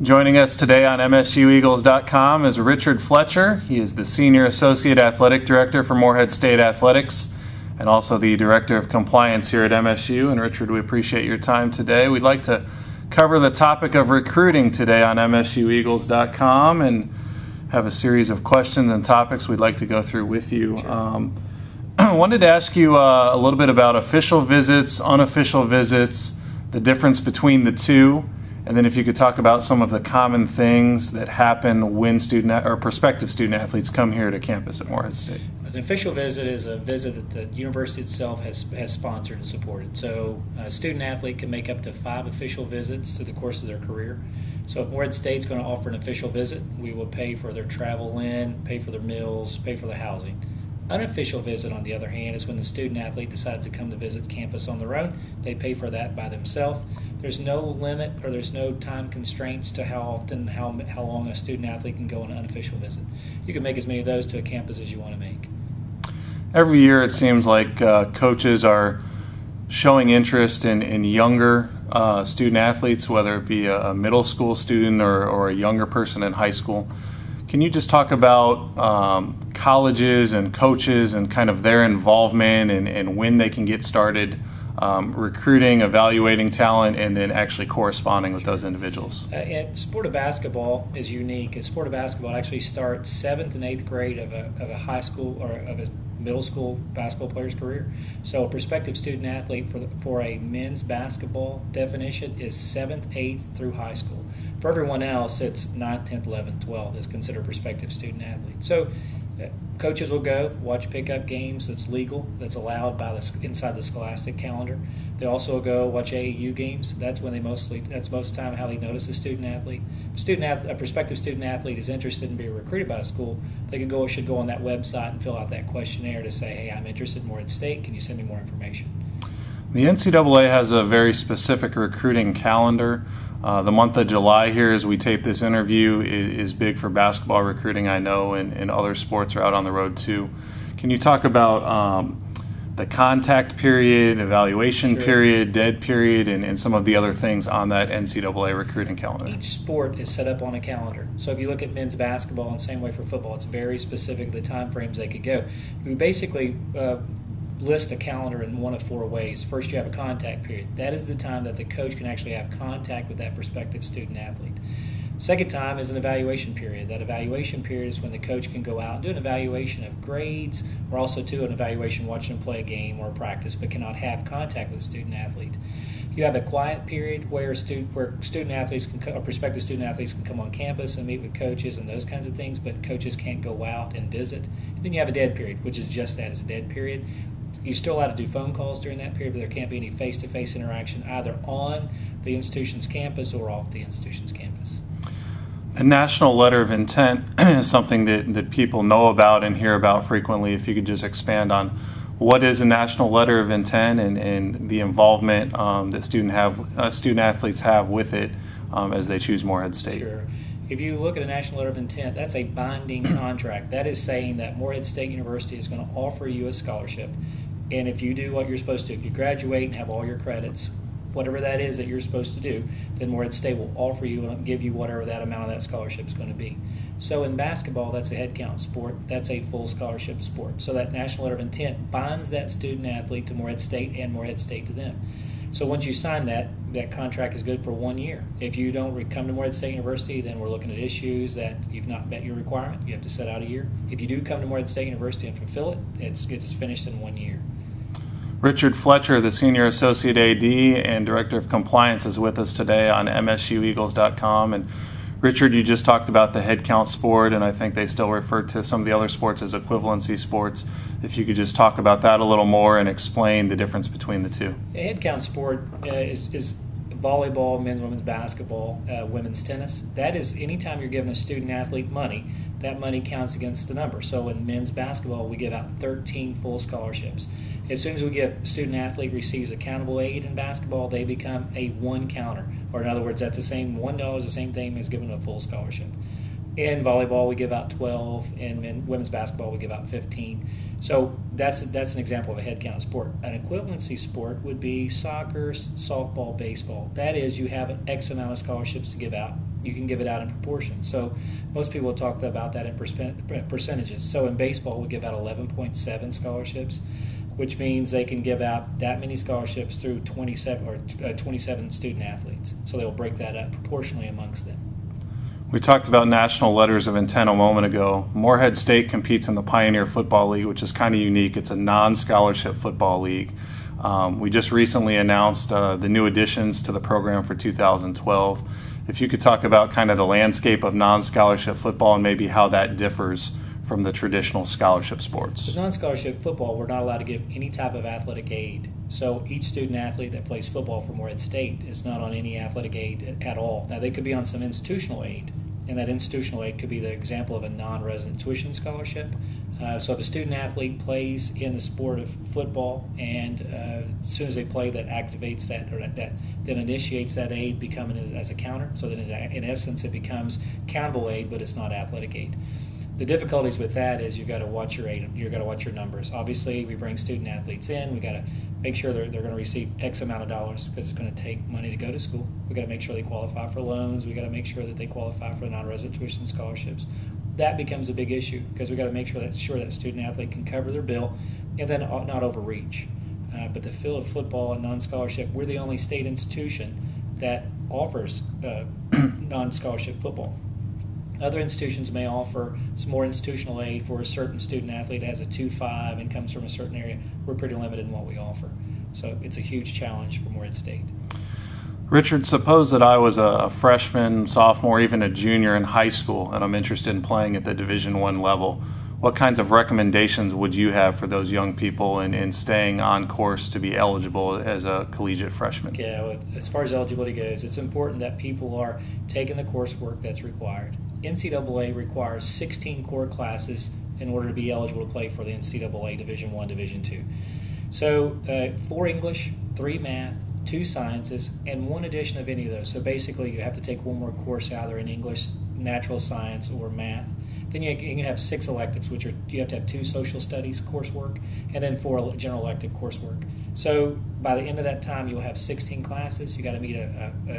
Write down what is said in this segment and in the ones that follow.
Joining us today on MSUEagles.com is Richard Fletcher. He is the Senior Associate Athletic Director for Morehead State Athletics and also the Director of Compliance here at MSU. And Richard, we appreciate your time today. We'd like to cover the topic of recruiting today on MSUEagles.com and have a series of questions and topics we'd like to go through with you. I wanted to ask you a little bit about official visits, unofficial visits, the difference between the two, and then if you could talk about some of the common things that happen when student or prospective student athletes come here to campus at Morehead State. An official visit is a visit that the university itself has sponsored and supported. So a student athlete can make up to 5 official visits through the course of their career. So if Morehead State's going to offer an official visit, we will pay for their travel in, pay for their meals, pay for the housing. Unofficial visit, on the other hand, is when the student athlete decides to come to visit campus on their own. They pay for that by themselves. There's no limit or there's no time constraints to how often, how long a student athlete can go on an unofficial visit. You can make as many of those to a campus as you want to make. Every year it seems like coaches are showing interest in younger student athletes, whether it be a middle school student or a younger person in high school. Can you just talk about colleges and coaches and kind of their involvement and when they can get started recruiting, evaluating talent, and then actually corresponding with those individuals? Sport of basketball is unique. Sport of basketball actually starts 7th and 8th grade of a high school or of a middle school basketball player's career. So a prospective student athlete for a men's basketball definition is 7th, 8th through high school. For everyone else, it's 9th, 10th, 11th, 12th is considered a prospective student athlete. So coaches will go watch pickup games that's legal, that's allowed by inside the scholastic calendar. They also go watch AAU games. That's when that's most of the time how they notice a student athlete. If a prospective student athlete is interested in being recruited by a school, they should go on that website and fill out that questionnaire to say, hey, I'm interested in Morehead State. Can you send me more information? The NCAA has a very specific recruiting calendar. The month of July here, as we tape this interview, is big for basketball recruiting, I know, and other sports are out on the road too. Can you talk about the contact period, evaluation period, dead period, and some of the other things on that NCAA recruiting calendar? Each sport is set up on a calendar. So if you look at men's basketball, and same way for football, it's very specific the time frames they could go. We basically list a calendar in one of 4 ways. First, you have a contact period. That is the time that the coach can actually have contact with that prospective student athlete. Second time is an evaluation period. That evaluation period is when the coach can go out and do an evaluation of grades, or also an evaluation watching them play a game or a practice, but cannot have contact with the student athlete. You have a quiet period where student athletes or prospective student athletes can come on campus and meet with coaches and those kinds of things, but coaches can't go out and visit. And then you have a dead period, which is just that, it's a dead period. You're still allowed to do phone calls during that period, but there can't be any face-to-face interaction either on the institution's campus or off the institution's campus. A national letter of intent is something that people know about and hear about frequently. If you could just expand on what is a national letter of intent and the involvement that student athletes have with it as they choose Morehead State. Sure. If you look at a national letter of intent, that's a binding contract. That is saying that Morehead State University is going to offer you a scholarship. And if you do what you're supposed to, if you graduate and have all your credits, whatever that is that you're supposed to do, then Morehead State will offer you and give you whatever that amount of that scholarship is going to be. So in basketball, that's a headcount sport. That's a full scholarship sport. So that national letter of intent binds that student athlete to Morehead State and Morehead State to them. So once you sign that contract is good for 1 year. If you don't come to Morehead State University, then we're looking at issues that you've not met your requirement. You have to set out a year. If you do come to Morehead State University and fulfill it, it's finished in 1 year. Richard Fletcher, the Senior Associate AD and Director of Compliance, is with us today on MSUEagles.com. And Richard, you just talked about the headcount sport, and I think they still refer to some of the other sports as equivalency sports. If you could just talk about that a little more and explain the difference between the two. A headcount sport is volleyball, men's, women's basketball, women's tennis. That is, anytime you're giving a student athlete money, that money counts against the number. So in men's basketball, we give out 13 full scholarships. As soon as a student athlete receives accountable aid in basketball, they become a 1 counter. Or in other words, that's the same $1 is the same thing as giving a full scholarship. In volleyball, we give out 12. In women's basketball, we give out 15. So that's an example of a headcount sport. An equivalency sport would be soccer, softball, baseball. That is, you have an X amount of scholarships to give out. you can give it out in proportion. So most people talk about that in percentages. So in baseball, we give out 11.7 scholarships, which means they can give out that many scholarships through 27 student athletes. So they'll break that up proportionally amongst them. We talked about national letters of intent a moment ago. Morehead State competes in the Pioneer Football League, which is kind of unique. It's a non-scholarship football league. We just recently announced the new additions to the program for 2012. If you could talk about kind of the landscape of non-scholarship football and maybe how that differs from the traditional scholarship sports. With non-scholarship football, we're not allowed to give any type of athletic aid. So each student athlete that plays football for Morehead State is not on any athletic aid at all. Now they could be on some institutional aid, and that institutional aid could be the example of a non-resident tuition scholarship. So if a student athlete plays in the sport of football, and as soon as they play, that activates that, or that then initiates that aid becoming as a counter. So that in essence it becomes countable aid, but it's not athletic aid. The difficulties with that is you've got to watch your aid, you've got to watch your numbers. Obviously, we bring student athletes in. We've got to make sure they're going to receive X amount of dollars because it's going to take money to go to school. We've got to make sure they qualify for loans. We've got to make sure that they qualify for non-resident tuition scholarships. That becomes a big issue because we've got to make sure that student athlete can cover their bill and then not overreach. But the field of football and non-scholarship, we're the only state institution that offers non-scholarship football. Other institutions may offer some more institutional aid for a certain student athlete that has a 2.5 and comes from a certain area. We're pretty limited in what we offer. So it's a huge challenge for Morehead State. Richard, suppose that I was a freshman, sophomore, even a junior in high school, and I'm interested in playing at the Division I level. What kinds of recommendations would you have for those young people in staying on course to be eligible as a collegiate freshman? Yeah, well, as far as eligibility goes, it's important that people are taking the coursework that's required. NCAA requires 16 core classes in order to be eligible to play for the NCAA Division I, Division II. So 4 English, 3 math, 2 sciences, and 1 addition of any of those. So basically you have to take one more course either in English, natural science, or math. Then you can have 6 electives, which are you have to have 2 social studies coursework and then 4 general elective coursework. So by the end of that time, you'll have 16 classes. You got to meet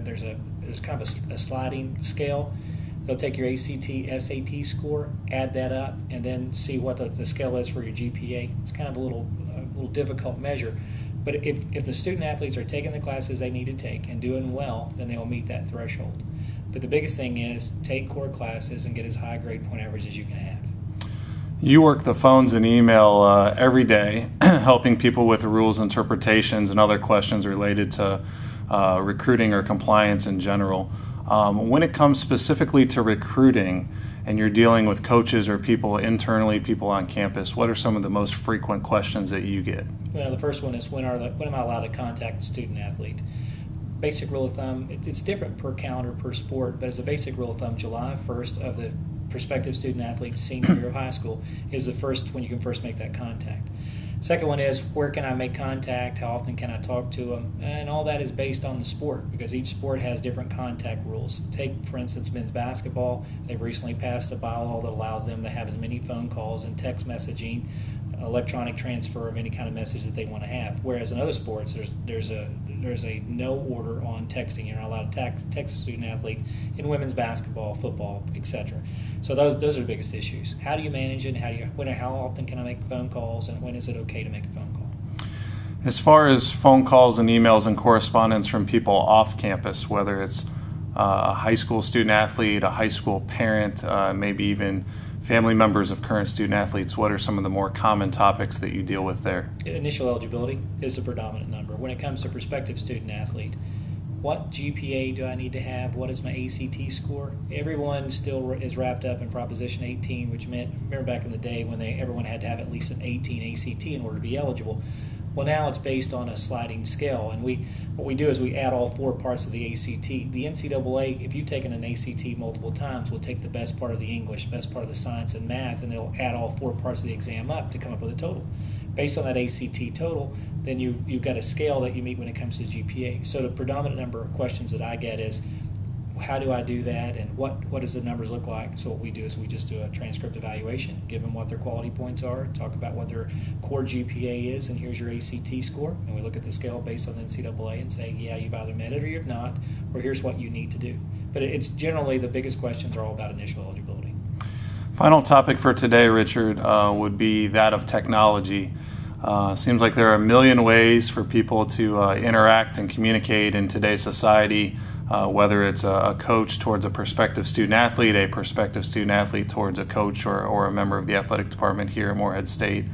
there's kind of a sliding scale. They'll take your ACT, SAT score, add that up, and then see what the scale is for your GPA. It's kind of a little difficult measure. But if the student athletes are taking the classes they need to take and doing well, then they'll meet that threshold. But the biggest thing is take core classes and get as high grade point average as you can have. You work the phones and email every day, helping people with rules interpretations and other questions related to recruiting or compliance in general. When it comes specifically to recruiting and you're dealing with coaches or people internally, people on campus, what are some of the most frequent questions that you get? Well, the first one is when am I allowed to contact the student athlete? Basic rule of thumb, it's different per calendar, per sport, but as a basic rule of thumb, July 1st of the prospective student athlete's senior year of high school is the first when you can first make that contact. Second one is where can I make contact, how often can I talk to them, and all that is based on the sport because each sport has different contact rules. Take, for instance, men's basketball. They've recently passed a bylaw that allows them to have as many phone calls and text messaging, electronic transfer of any kind of message that they want to have. Whereas in other sports, there's a no order on texting. You're not allowed to text a student athlete in women's basketball, football, etc. So those are the biggest issues. How do you manage it? How often can I make phone calls, and when is it okay to make a phone call? As far as phone calls and emails and correspondence from people off campus, whether it's a high school student athlete, a high school parent, maybe even family members of current student athletes, what are some of the more common topics that you deal with there? Initial eligibility is the predominant number. When it comes to prospective student athlete, what GPA do I need to have? What is my ACT score? Everyone still is wrapped up in Proposition 18, which meant, remember back in the day when everyone had to have at least an 18 ACT in order to be eligible. Well, now it's based on a sliding scale, and what we do is we add all 4 parts of the ACT. The NCAA, if you've taken an ACT multiple times, will take the best part of the English, best part of the science and math, and they'll add all 4 parts of the exam up to come up with a total. Based on that ACT total, then you've got a scale that you meet when it comes to GPA. So the predominant number of questions that I get is, how do I do that, and what does the numbers look like? So what we do is we just do a transcript evaluation, give them what their quality points are, talk about what their core GPA is, and here's your ACT score, and we look at the scale based on the NCAA and say, yeah, you've either met it or you've not, or here's what you need to do. But it's generally the biggest questions are all about initial eligibility. Final topic for today, Richard, would be that of technology. Seems like there are a million ways for people to interact and communicate in today's society, whether it's a coach towards a prospective student athlete, a prospective student athlete towards a coach or a member of the athletic department here at Morehead State.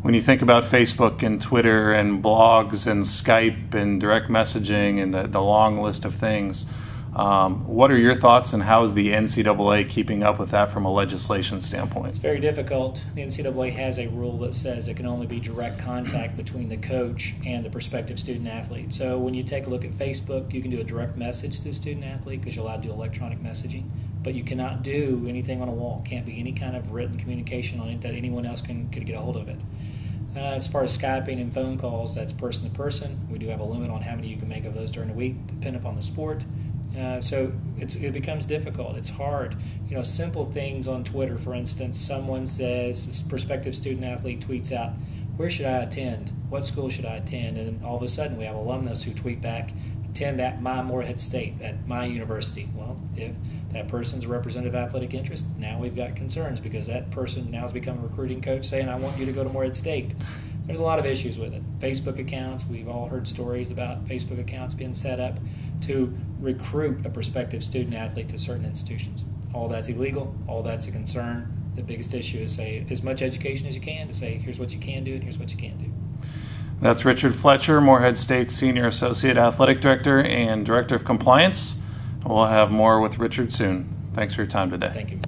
When you think about Facebook and Twitter and blogs and Skype and direct messaging and the long list of things, what are your thoughts, and how is the NCAA keeping up with that from a legislation standpoint? It's very difficult. The NCAA has a rule that says it can only be direct contact between the coach and the prospective student athlete. So when you take a look at Facebook, you can do a direct message to the student athlete because you're allowed to do electronic messaging, but you cannot do anything on a wall. Can't be any kind of written communication on it that anyone else can get a hold of it. As far as Skyping and phone calls, that's person to person. We do have a limit on how many you can make of those during the week, depending upon the sport. So it becomes difficult. It's hard. Simple things on Twitter, for instance, someone says, this prospective student athlete tweets out, where should I attend? What school should I attend? And all of a sudden we have alumnus who tweet back, attend at my Morehead State, at my university. Well, if that person's a representative athletic interest, now we've got concerns because that person now has become a recruiting coach saying, I want you to go to Morehead State. There's a lot of issues with it. Facebook accounts, we've all heard stories about Facebook accounts being set up to recruit a prospective student athlete to certain institutions. All that's illegal, all that's a concern. The biggest issue is say as much education as you can to say here's what you can do and here's what you can't do. That's Richard Fletcher, Morehead State's Senior Associate Athletic Director and Director of Compliance. We'll have more with Richard soon. Thanks for your time today. Thank you.